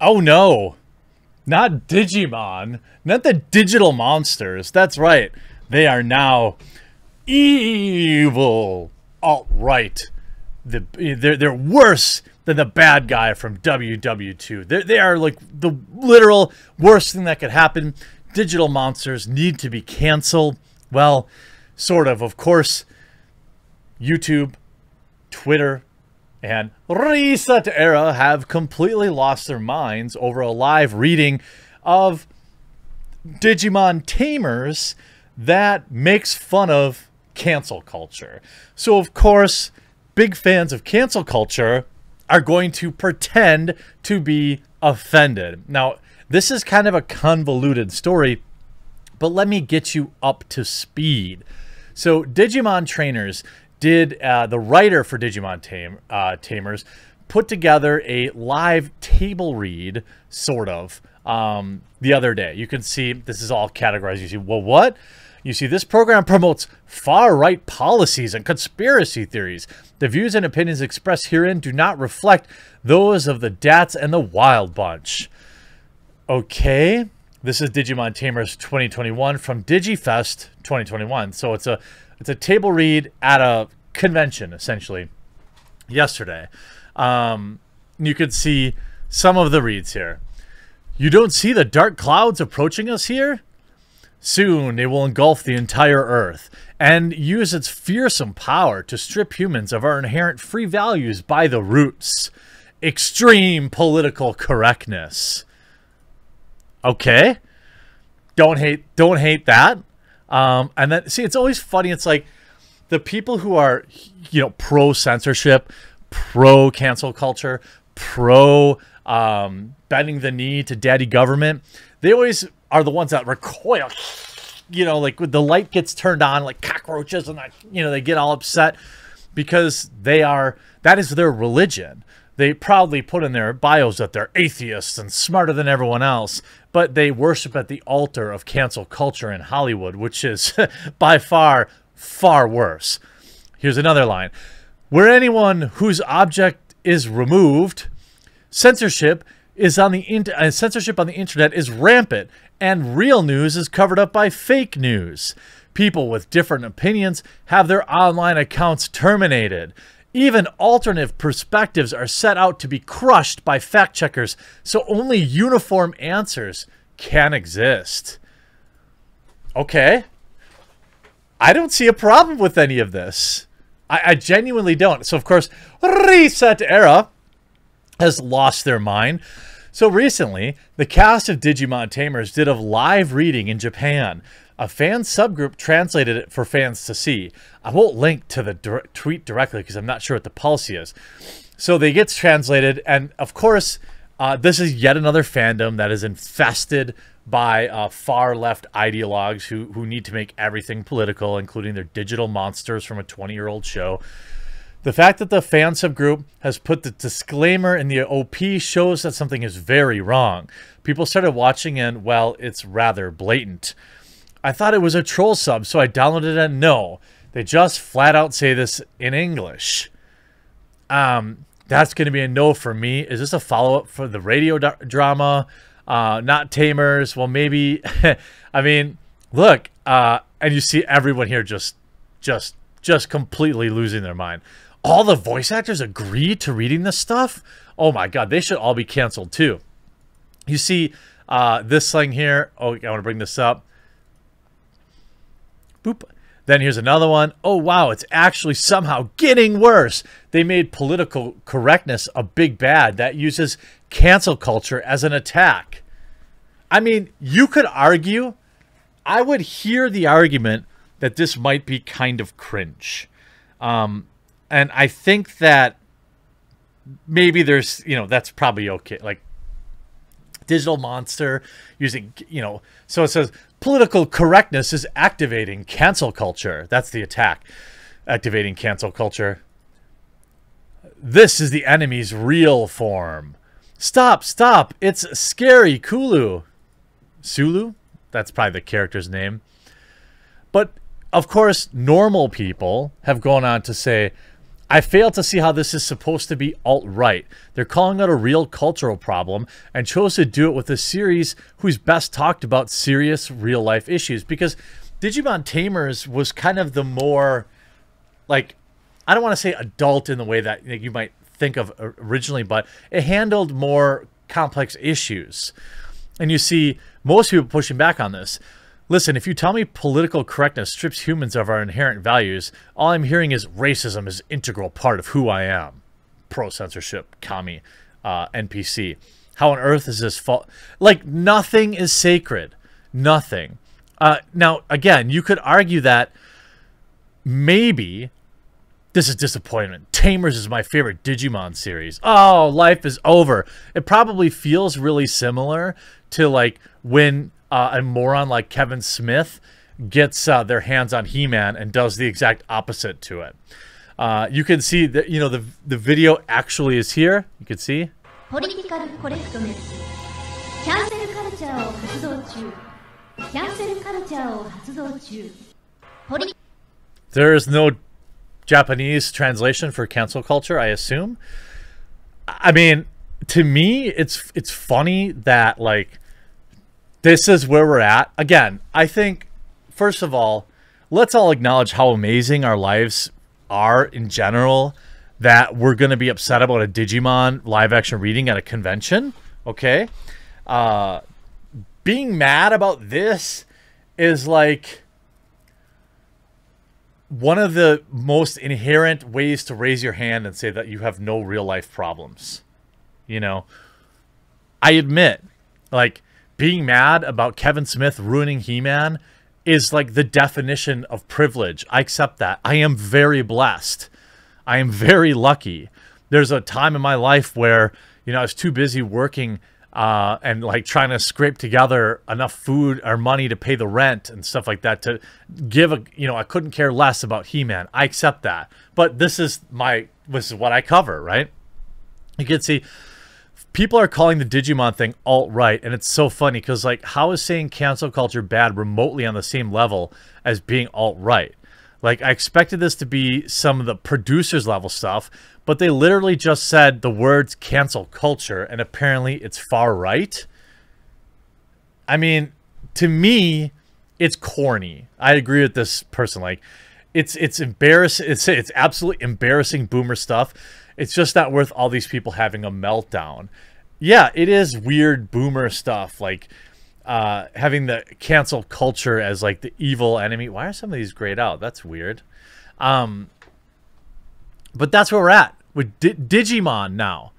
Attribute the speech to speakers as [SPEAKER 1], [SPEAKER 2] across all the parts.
[SPEAKER 1] Oh no, not Digimon, not the digital monsters. That's right. They are now evil. Alt-right. They're worse than the bad guy from WW2. They are like the literal worst thing that could happen. Digital monsters need to be canceled. Well, sort of. Of course, YouTube, Twitter, and Reset Era have completely lost their minds over a live reading of Digimon Tamers that makes fun of cancel culture. So, of course, big fans of cancel culture are going to pretend to be offended. Now, this is kind of a convoluted story, but let me get you up to speed. So, Digimon Trainers did, the writer for Digimon Tamers put together a live table read, sort of, the other day. You can see, this is all categorized. You see, well, what? You see, this program promotes far-right policies and conspiracy theories. The views and opinions expressed herein do not reflect those of the DATs and the Wild Bunch. Okay, this is Digimon Tamers 2021 from DigiFest 2021. So it's a table read at a convention, essentially, yesterday. You could see some of the reads here. You don't see the dark clouds approaching us here? Soon it will engulf the entire Earth and use its fearsome power to strip humans of our inherent free values by the roots. Extreme political correctness. Okay. Don't hate that. And then, see, it's always funny. It's like the people who are, you know, pro censorship, pro cancel culture, pro bending the knee to daddy government, they always are the ones that recoil, you know, like when the light gets turned on like cockroaches, and you know, they get all upset because that is their religion. They proudly put in their bios that they're atheists and smarter than everyone else, but they worship at the altar of cancel culture in Hollywood, which is by far worse. Here's another line. Where anyone whose object is removed, censorship on the internet is rampant, and real news is covered up by fake news. People with different opinions have their online accounts terminated. Even alternative perspectives are set out to be crushed by fact checkers, so only uniform answers can exist. Okay. I don't see a problem with any of this. I genuinely don't. So, of course, Reset Era has lost their mind. So recently, the cast of Digimon Tamers did a live reading in Japan. A fan subgroup translated it for fans to see. I won't link to the tweet directly because I'm not sure what the policy is. So they get translated, and of course, this is yet another fandom that is infested by far-left ideologues who need to make everything political, including their digital monsters from a 20-year-old show. The fact that the fan subgroup has put the disclaimer in the OP shows that something is very wrong. People started watching and, well, it's rather blatant. I thought it was a troll sub, so I downloaded it, and no. They just flat out say this in English. That's going to be a no for me. Is this a follow-up for the radio drama? Not Tamers? Well, maybe. I mean, look, and you see everyone here just completely losing their mind. All the voice actors agree to reading this stuff? Oh my god, they should all be canceled too. You see this thing here. Oh, I want to bring this up. Boop. Then here's another one. Oh wow, it's actually somehow getting worse. They made political correctness a big bad that uses cancel culture as an attack. I mean, you could argue, I would hear the argument that this might be kind of cringe. And I think that maybe there's, you know, that's probably okay. Like, digital monster using, you know, so it says political correctness is activating cancel culture. That's the attack. Activating cancel culture. This is the enemy's real form. Stop. It's scary Kulu. Sulu? That's probably the character's name. But, of course, normal people have gone on to say, I fail to see how this is supposed to be alt-right. They're calling out a real cultural problem and chose to do it with a series who's best talked about serious real-life issues. Because Digimon Tamers was kind of the more, like, I don't want to say adult in the way that you might think of originally, but it handled more complex issues. And you see most people pushing back on this. Listen, if you tell me political correctness strips humans of our inherent values, all I'm hearing is racism is an integral part of who I am. Pro-censorship, commie, NPC. How on earth is this fault? Like, nothing is sacred. Nothing. Now, again, you could argue that maybe this is disappointment. Tamers is my favorite Digimon series. Oh, life is over. It probably feels really similar to, like, when a moron like Kevin Smith gets their hands on He-Man and does the exact opposite to it. You can see that, you know, the video actually is here. You can see.
[SPEAKER 2] Political correctness. Cancel culture を発動中. Cancel culture を発動中.
[SPEAKER 1] There is no Japanese translation for cancel culture, I assume. I mean, to me, it's funny that, like, this is where we're at. Again, I think, first of all, let's all acknowledge how amazing our lives are in general, that we're going to be upset about a Digimon live-action reading at a convention, okay? Being mad about this is, like, one of the most inherent ways to raise your hand and say that you have no real-life problems. You know? I admit, like, being mad about Kevin Smith ruining He-Man is like the definition of privilege. I accept that. I am very blessed. I am very lucky. There's a time in my life where, you know, I was too busy working and like trying to scrape together enough food or money to pay the rent and stuff like that to give a, you know, I couldn't care less about He-Man. I accept that. But this is what I cover, right? You can see people are calling the Digimon thing alt-right, and it's so funny because, like, how is saying cancel culture bad remotely on the same level as being alt-right? Like, I expected this to be some of the producers level stuff, but they literally just said the words cancel culture, and apparently it's far right. I mean, to me, it's corny. I agree with this person. Like, it's embarrassing. It's absolutely embarrassing boomer stuff. It's just not worth all these people having a meltdown. Yeah, it is weird boomer stuff, like having the cancel culture as like the evil enemy. Why are some of these grayed out? That's weird. But that's where we're at with Digimon now.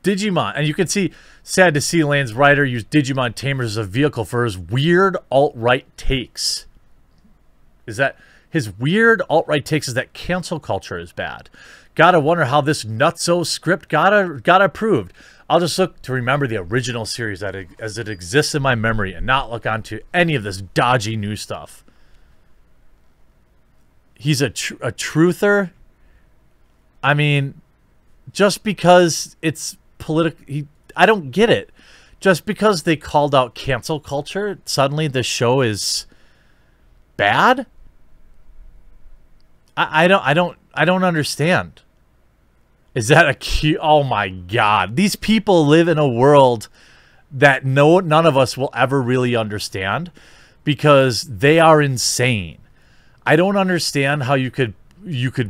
[SPEAKER 1] Digimon. And you can see, sad to see Lane's writer use Digimon Tamers as a vehicle for his weird alt-right takes. Is that his weird alt-right takes is that cancel culture is bad. Gotta wonder how this nutso script got approved. I'll just look to remember the original series as it exists in my memory and not look onto any of this dodgy new stuff. He's a truther. I mean, just because it's political, I don't get it. Just because they called out cancel culture, suddenly the show is bad? I don't understand. Is that a cute? Oh my God. These people live in a world that none of us will ever really understand because they are insane. I don't understand how you could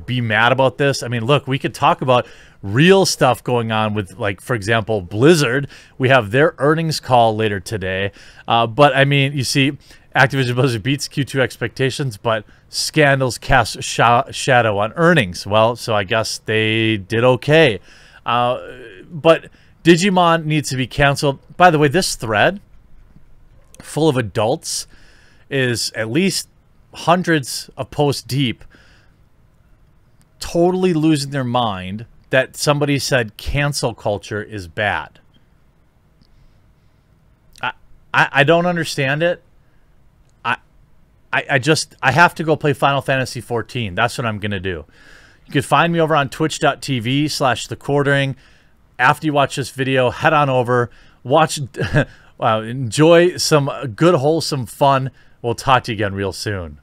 [SPEAKER 1] be mad about this. I mean, look, we could talk about real stuff going on with, like, for example, Blizzard. We have their earnings call later today. But I mean, you see, Activision Blizzard beats Q2 expectations, but scandals cast shadow on earnings. Well, so I guess they did okay. But Digimon needs to be canceled. By the way, this thread, full of adults, is at least hundreds of posts deep, totally losing their mind that somebody said cancel culture is bad. I don't understand it. I have to go play Final Fantasy XIV. That's what I'm going to do. You can find me over on twitch.tv/thequartering. After you watch this video, head on over, watch, enjoy some good, wholesome fun. We'll talk to you again real soon.